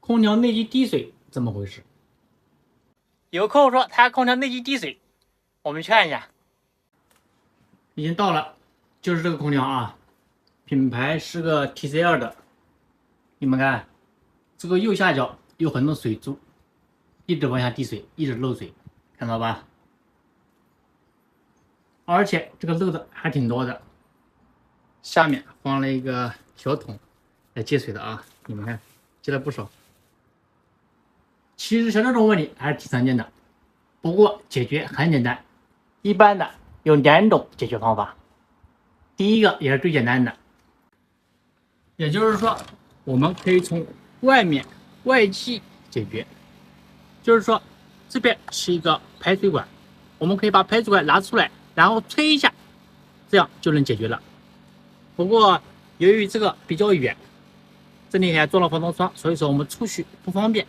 空调内机滴水怎么回事？有客户说他空调内机滴水，我们去看一下。已经到了，就是这个空调啊，品牌是个 TCL 的。你们看，这个右下角有很多水珠，一直往下滴水，一直漏水，看到吧？而且这个漏的还挺多的。下面放了一个小桶来接水的啊，你们看，接了不少。其实像这种问题还是挺常见的，不过解决很简单，一般的有2种解决方法。第一个也是最简单的，也就是说，我们可以从外面外气解决。就是说，这边是一个排水管，我们可以把排水管拿出来，然后吹一下，这样就能解决了。不过由于这个比较远，这里还装了防冻霜，所以说我们出去不方便。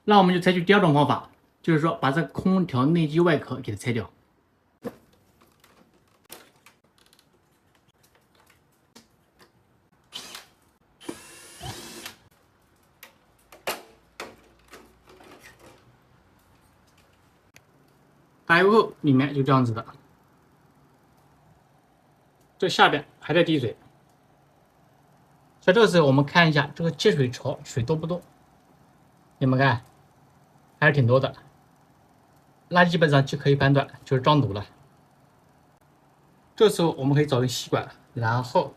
那我们就采取第二种方法，就是说把这空调内机外壳给它拆掉。打开后里面就这样子的，这下边还在滴水。在这个时候我们看一下这个接水槽水多不多，你们看还是挺多的，那基本上就可以判断就是装堵了。这时候我们可以找根吸管，然后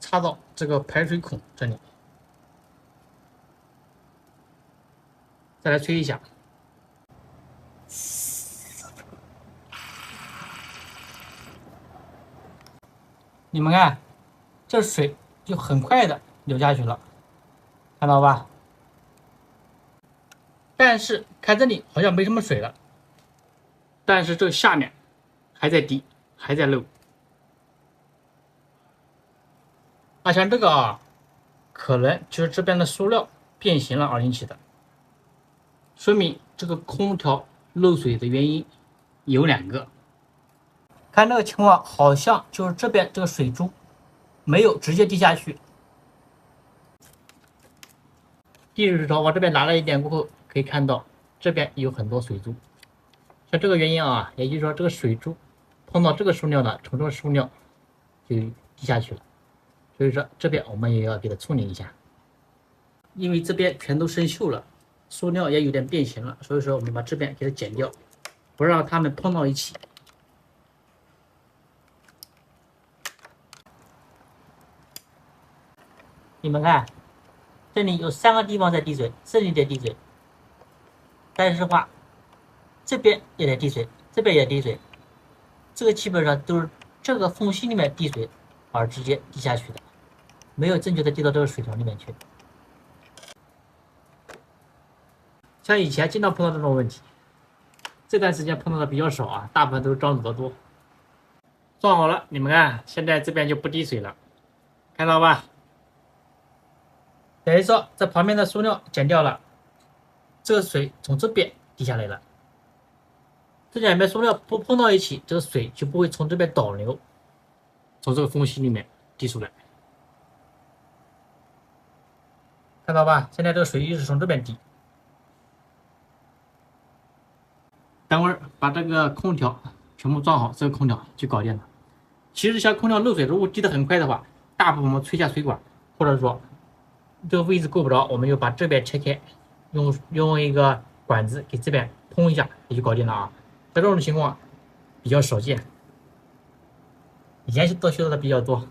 插到这个排水孔这里，再来吹一下。你们看，这水就很快的流下去了，看到吧？但是看这里好像没什么水了，但是这下面还在滴，还在漏。那像这个啊，可能就是这边的塑料变形了而引起的，说明这个空调漏水的原因有2个。看这个情况，好像就是这边这个水珠没有直接滴下去。滴水槽往这边拿了一点过后，可以看到这边有很多水珠。像这个原因啊，也就是说这个水珠碰到这个塑料呢，从这个塑料就滴下去了。所以说这边我们也要给它处理一下，因为这边全都生锈了，塑料也有点变形了，所以说我们把这边给它剪掉，不让它们碰到一起。你们看，这里有3个地方在滴水，这里在滴水，但是话，这边也在滴水，这边也滴水，这个基本上都是这个缝隙里面滴水而直接滴下去的，没有正确的滴到这个水槽里面去。像以前经常碰到这种问题，这段时间碰到的比较少啊，大部分都是装堵的多。装好了，你们看，现在这边就不滴水了，看到吧？等于说这旁边的塑料剪掉了，这个水从这边滴下来了。这2边塑料不碰到一起，这个水就不会从这边导流，从这个缝隙里面滴出来。看到吧？现在这个水一直从这边滴。等会儿把这个空调全部装好，这个空调就搞定了。其实像空调漏水如果滴得很快的话，大部分我们吹下水管，或者说这个位置够不着，我们就把这边切开，用一个管子给这边通一下，也就搞定了啊。在这种情况比较少见，以前都学到的比较多。